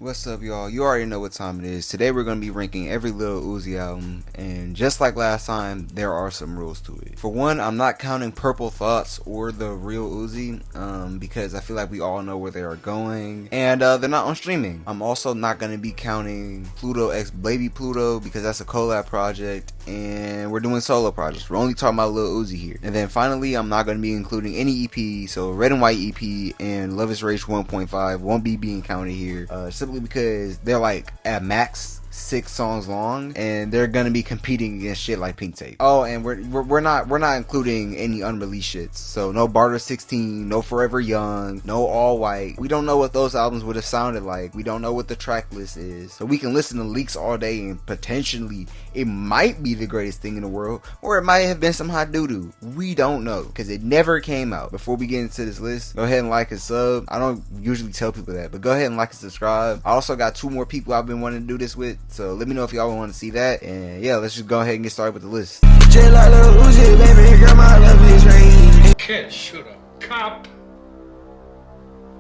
What's up, y'all? You already know what time it is. Today we're going to be ranking every Lil Uzi album, and just like last time, there are some rules to it. For one, I'm not counting Purple Thoughts or the real Uzi, because I feel like we all know where they are going, and they're not on streaming. I'm also not going to be counting Pluto x Baby Pluto, because that's a collab project, and we're doing solo projects. We're only talking about Lil Uzi here. And then finally, I'm not going to be including any EP, so Red and White EP and Love is Rage 1.5 won't be being counted here, simply because they're like at max 6 songs long, and they're gonna be competing against shit like Pink Tape. Oh, and we're not including any unreleased shits. So no Barter 16, no Forever Young, no All White. We don't know what those albums would have sounded like. We don't know what the track list is. So we can listen to leaks all day, and potentially it might be the greatest thing in the world, or it might have been some hot doo-doo. We don't know, because it never came out. Before we get into this list, go ahead and like and sub. I don't usually tell people that, but go ahead and like and subscribe. I also got 2 more people I've been wanting to do this with, so let me know if y'all want to see that. And yeah, let's just go ahead and get started with the list. Just like Lil Uzi, baby, girl, my love is range. Can't shoot a cop.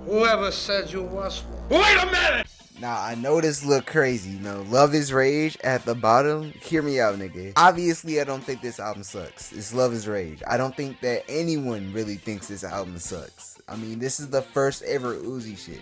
Whoever said you was one. Wait a minute! Now, I know this look crazy, you know, Love is Rage at the bottom. Hear me out, nigga. Obviously, I don't think this album sucks. It's Love is Rage. I don't think that anyone really thinks this album sucks. I mean, this is the first ever Uzi shit,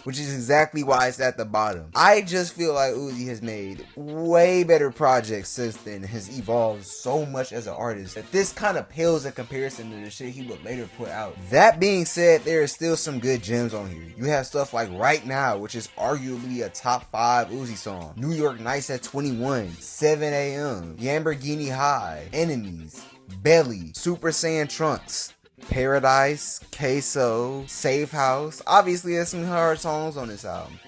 which is exactly why it's at the bottom. I just feel like Uzi has made way better projects since then, has evolved so much as an artist, that this kind of pales in comparison to the shit he would later put out. That being said, there is still some good gems on here. You have stuff like Right Now, which is arguably a top 5 Uzi song. New York Nights at 21, 7 a.m., Lamborghini High, Enemies, Belly, Super Saiyan Trunks, Paradise, Queso, Safe House. Obviously there's some hard songs on this album.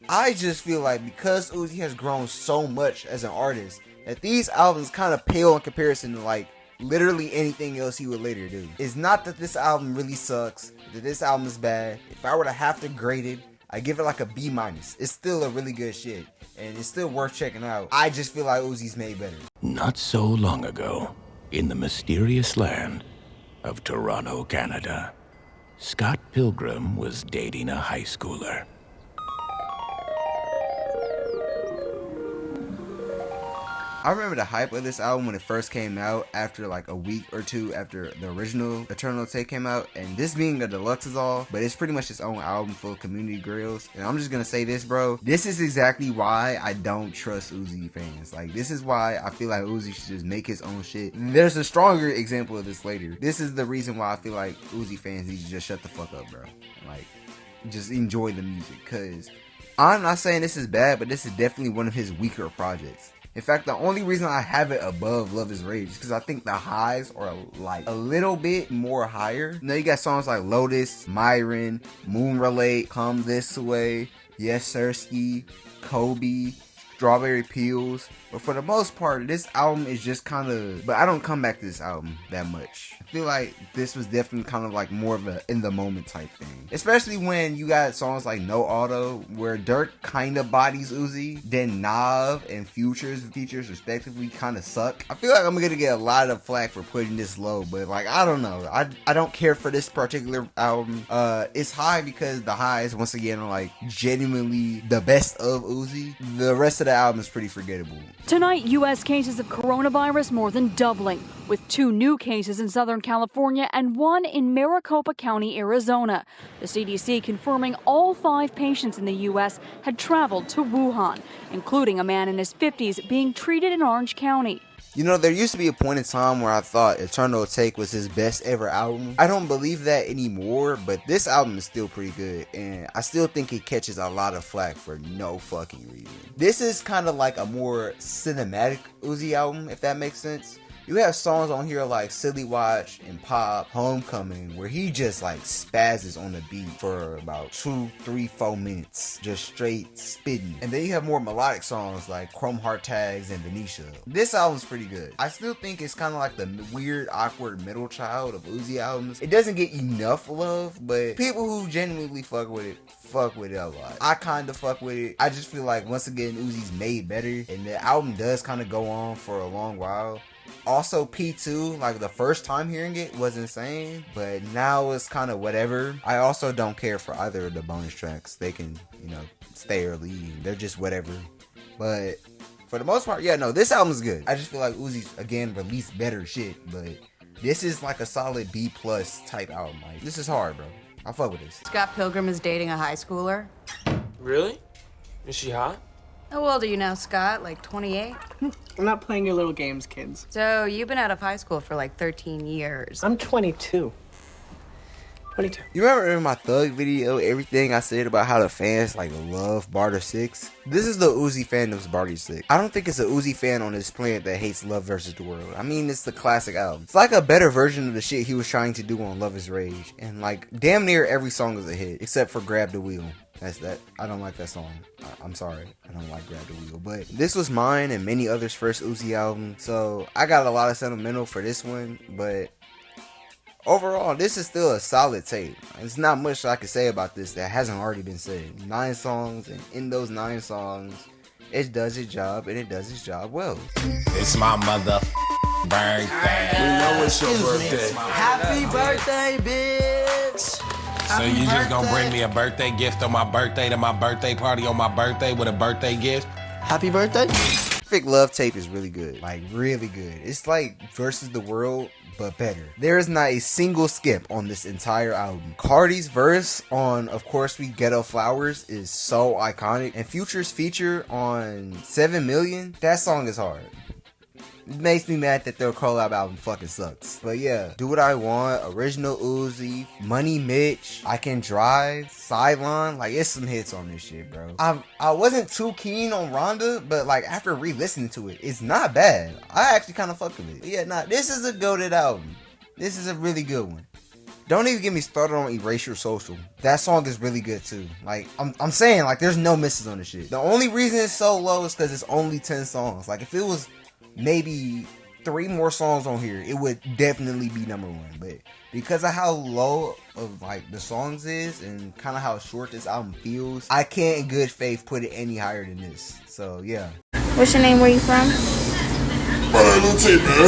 I just feel like because Uzi has grown so much as an artist, that these albums kind of pale in comparison to like literally anything else he would later do. It's not that this album really sucks, that this album is bad. If I were to have to grade it, I give it like a B-. It's still a really good shit, and it's still worth checking out. I just feel like Uzi's made better. Not so long ago, in the mysterious land of Toronto, Canada, Scott Pilgrim was dating a high schooler. I remember the hype of this album when it first came out, after like a week or 2 after the original Eternal Take came out, and this being a deluxe is all, but it's pretty much its own album full of community grills. And I'm just gonna say this, bro, this is exactly why I don't trust Uzi fans. Like, this is why I feel like Uzi should just make his own shit. There's a stronger example of this later. This is the reason why I feel like Uzi fans need to just shut the fuck up, bro. Like, just enjoy the music, because I'm not saying this is bad, but this is definitely one of his weaker projects. In fact, the only reason I have it above Love is Rage is because I think the highs are like a little bit more higher. You know, you got songs like Lotus, Myron, Moon Relate, Come This Way, Yes Sirski, Kobe, Strawberry Peels. But for the most part, this album is just kind of, but I don't come back to this album that much. I feel like this was definitely kind of like more of a in the moment type thing, especially when you got songs like No Auto, where Dirk kind of bodies Uzi, then Nav and Future's features respectively kind of suck. I feel like I'm gonna get a lot of flack for putting this low, but like, I don't know, I don't care for this particular album. It's high because the highs once again are like genuinely the best of Uzi. The rest of the album is pretty forgettable. Tonight, U.S. cases of coronavirus more than doubling, with 2 new cases in Southern California and 1 in Maricopa County, Arizona. The CDC confirming all 5 patients in the U.S. had traveled to Wuhan, including a man in his 50s being treated in Orange County. You know, there used to be a point in time where I thought Eternal Take was his best ever album. I don't believe that anymore, but this album is still pretty good, and I still think it catches a lot of flack for no fucking reason. This is kind of like a more cinematic Uzi album, if that makes sense. You have songs on here like Silly Watch and Pop, Homecoming, where he just like spazzes on the beat for about 2, 3, 4 minutes, just straight spitting. And then you have more melodic songs like Chrome Heart Tags and Venetia. This album's pretty good. I still think it's kind of like the weird, awkward middle child of Uzi albums. It doesn't get enough love, but people who genuinely fuck with it a lot. I kind of fuck with it. I just feel like once again Uzi's made better, and the album does kind of go on for a long while. Also P2, like the first time hearing it was insane, but now it's kind of whatever. I also don't care for either of the bonus tracks. They can, you know, stay or leave. They're just whatever. But for the most part, yeah, no, this album is good. I just feel like Uzi's, again, released better shit, but this is like a solid B+ type album. Like, this is hard, bro. I fuck with this. Scott Pilgrim is dating a high schooler. Really? Is she hot? How old are you now, Scott? Like 28? I'm not playing your little games, kids. So you've been out of high school for like 13 years. I'm 22. 22. You remember in my Thug video, everything I said about how the fans like love Barter 6? This is the Uzi fandom's Barter 6. I don't think it's a Uzi fan on this planet that hates Love vs. the World. I mean, it's the classic album. It's like a better version of the shit he was trying to do on Love is Rage. And like, damn near every song is a hit, except for Grab the Wheel. That's that. I don't like that song. I'm sorry. I don't like Grab the Wheel. But this was mine and many others' first Uzi album. So I got a lot of sentimental for this one. But overall, this is still a solid tape. There's not much I can say about this that hasn't already been said. 9 songs, and in those 9 songs, it does its job, and it does its job well. It's my mother birthday. We know it's your birthday. Happy birthday, bitch! So you just gonna bring me a birthday gift on my birthday to my birthday party on my birthday with a birthday gift? Happy birthday? Perfect LUV Tape is really good. Like, really good. It's like Versus the World, but better. There is not a single skip on this entire album. Carti's verse on Of Course We Ghetto Flowers is so iconic. And Future's feature on 7 Million, that song is hard. It makes me mad that their collab album fucking sucks. But yeah, Do What I Want, Original Uzi, Money Mitch, I Can Drive, Sideline, like it's some hits on this shit, bro. I wasn't too keen on Rhonda, but like after re-listening to it, it's not bad. I actually kind of fuck with it. But yeah, nah, this is a goated album. This is a really good one. Don't even get me started on Erase Your Social. That song is really good too. Like, I'm saying, like, there's no misses on this shit. The only reason it's so low is because it's only 10 songs. Like, if it was maybe 3 more songs on here, it would definitely be number 1. But because of how low of like the songs is and kind of how short this album feels, I can't in good faith put it any higher than this. So yeah. What's your name? Where you from? Perfect LUV Tape, man.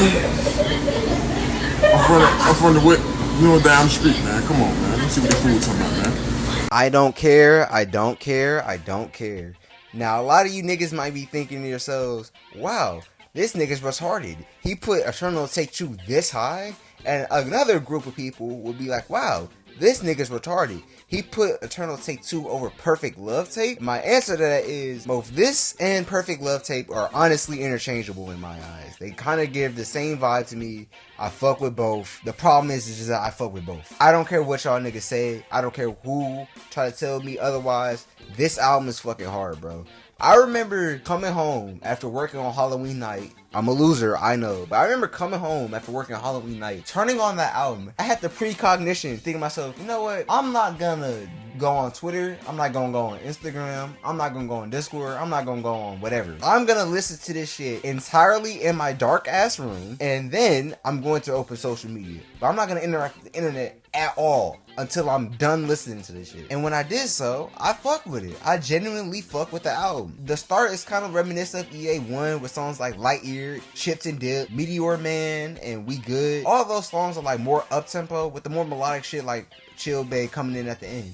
I'm from the way, you know, down the street, man. Come on, man. Let's see what the fool's talking about, man. I don't care. I don't care. I don't care. Now, a lot of you niggas might be thinking to yourselves, wow, this nigga's retarded. He put Eternal Take 2 this high, and another group of people would be like, wow, this nigga's retarded. He put Eternal Take 2 over Perfect LUV Tape. My answer to that is both this and Perfect LUV Tape are honestly interchangeable in my eyes. They kind of give the same vibe to me. I fuck with both. The problem is just that I fuck with both. I don't care what y'all niggas say. I don't care who try to tell me otherwise. This album is fucking hard, bro. I remember coming home after working on Halloween night. I'm a loser, I know. But I remember coming home after working on Halloween night, turning on that album. I had the precognition, thinking to myself, you know what? I'm not gonna go on Twitter. I'm not gonna go on Instagram. I'm not gonna go on Discord. I'm not gonna go on whatever. I'm gonna listen to this shit entirely in my dark ass room. And then I'm going to open social media. But I'm not gonna interact with the internet at all until I'm done listening to this shit. And when I did so, I fuck with it. I genuinely fuck with the album. The start is kind of reminiscent of EA1 with songs like Light Year, Chips and Dip, Meteor Man, and We Good. All of those songs are like more up-tempo with the more melodic shit like Chill Bay coming in at the end.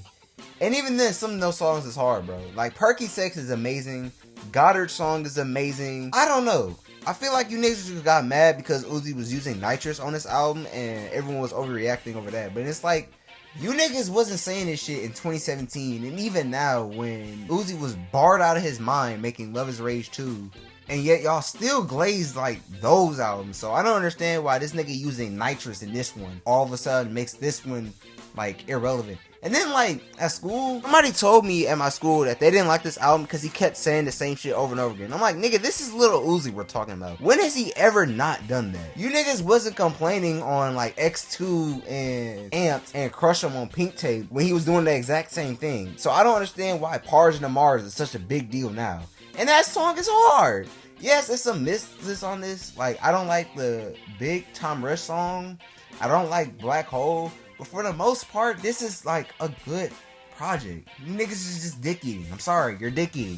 And even then, some of those songs is hard, bro. Like Perky Sex is amazing. Goddard's song is amazing. I don't know. I feel like you niggas just got mad because Uzi was using nitrous on this album and everyone was overreacting over that. But it's like, you niggas wasn't saying this shit in 2017, and even now when Uzi was barred out of his mind making Love is Rage 2, and yet y'all still glazed like those albums. So I don't understand why this nigga using nitrous in this one all of a sudden makes this one like irrelevant. And then like at school, somebody told me at my school that they didn't like this album because he kept saying the same shit over and over again. I'm like, nigga, this is Lil Uzi we're talking about. When has he ever not done that? You niggas wasn't complaining on like X2 and Amps and Crush 'em on Pink Tape when he was doing the exact same thing. So I don't understand why Parge and the Mars is such a big deal now. And that song is hard. Yes, there's some misses on this. Like, I don't like the Big Tom Rush song. I don't like Black Hole. But for the most part, this is like a good project. You niggas is just dick eating. I'm sorry, you're dick eating.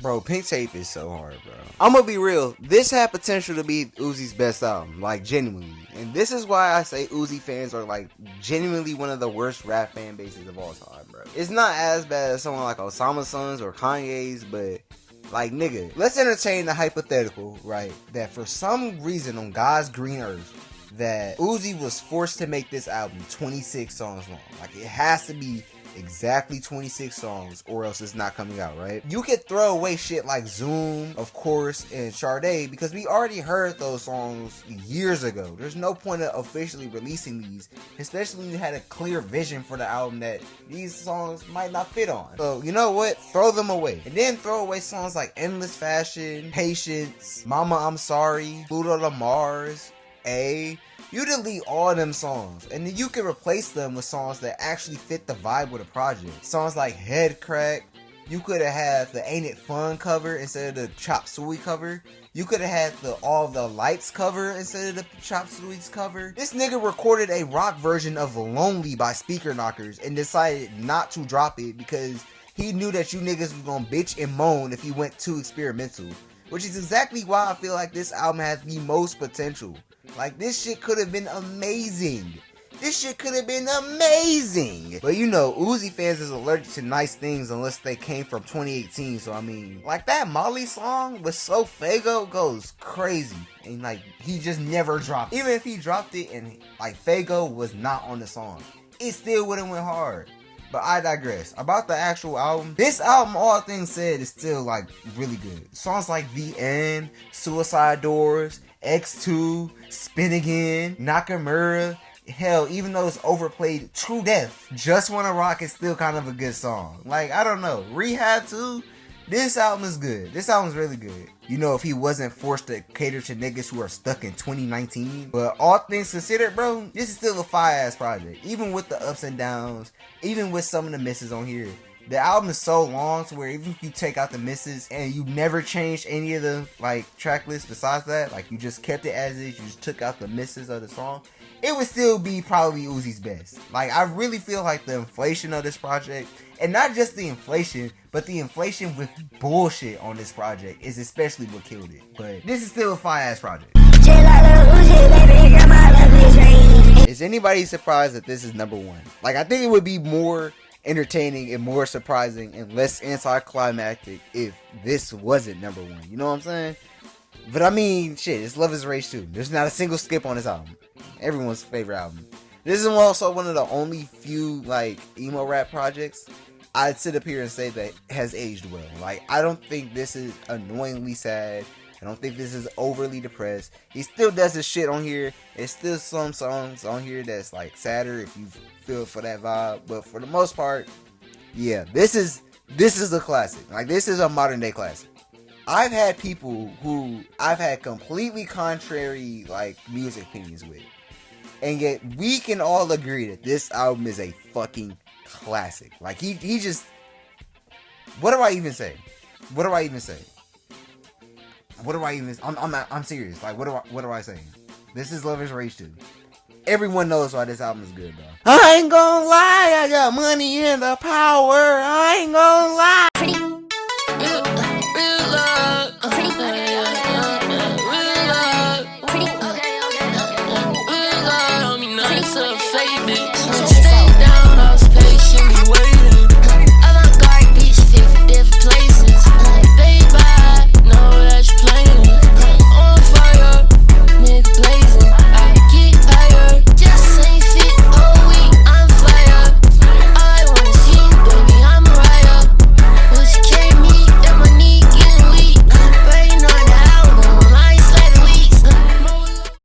Bro, Pink Tape is so hard, bro. I'm gonna be real. This had potential to be Uzi's best album, like genuinely. And this is why I say Uzi fans are like genuinely one of the worst rap fan bases of all time, bro. It's not as bad as someone like Osamason's or Kanye's, but like, nigga, let's entertain the hypothetical, right? That for some reason on God's green earth, that Uzi was forced to make this album 26 songs long. Like, it has to be exactly 26 songs or else it's not coming out, right? You could throw away shit like Zoom, of course, and Sade, because we already heard those songs years ago. There's no point of officially releasing these, especially when you had a clear vision for the album that these songs might not fit on. So, you know what? Throw them away. And then throw away songs like Endless Fashion, Patience, Mama I'm Sorry, Pluto to Mars, You delete all them songs, and then you can replace them with songs that actually fit the vibe of the project. Songs like Head Crack. You could have had the Ain't It Fun cover instead of the Chop Suey cover. You could have had the All the Lights cover instead of the Chop Suey's cover. This nigga recorded a rock version of Lonely by Speaker Knockers and decided not to drop it because he knew that you niggas was gonna bitch and moan if he went too experimental. Which is exactly why I feel like this album has the most potential. Like, this shit could have been amazing. This shit could have been amazing. But you know, Uzi fans is allergic to nice things unless they came from 2018. So I mean, like that Molly song with So Fago goes crazy. And like, he just never dropped it. Even if he dropped it and like Fago was not on the song, it still would have went hard. But I digress. About the actual album, this album, all things said, is still like really good. Songs like The End, Suicide Doors, X2, Spin Again, Nakamura. Hell, even though it's overplayed to death, Just Wanna Rock is still kind of a good song. Like, I don't know. Rehab 2, this album is good. This album is really good. You know, if he wasn't forced to cater to niggas who are stuck in 2019. But all things considered, bro, this is still a fire-ass project. Even with the ups and downs, even with some of the misses on here. The album is so long to where even if you take out the misses and you never changed any of the like track list besides that, like you just kept it as is, you just took out the misses of the song, it would still be probably Uzi's best. Like, I really feel like the inflation of this project, and not just the inflation, but the inflation with bullshit on this project is especially what killed it. But this is still a fire-ass project. Is anybody surprised that this is number one? Like, I think it would be more entertaining and more surprising and less anticlimactic if this wasn't number one. You know what I'm saying? But I mean, shit, it's Love Is Rage 2. There's not a single skip on this album. Everyone's favorite album. This is also one of the only few like emo rap projects I'd sit up here and say that has aged well. Like, I don't think this is annoyingly sad. I don't think this is overly depressed. He still does his shit on here. There's still some songs on here that's like sadder if you feel for that vibe. But for the most part, yeah, this is a classic. Like, this is a modern day classic. I've had people who I've had completely contrary like music opinions with, and yet we can all agree that this album is a fucking classic. Like, he just, what do I even say? What do I even say? What do I even? I'm serious. Like, what do I say? This is Love Is Rage 2. Everyone knows why this album is good, bro. I ain't gonna lie, I got money and the power. I ain't gonna lie.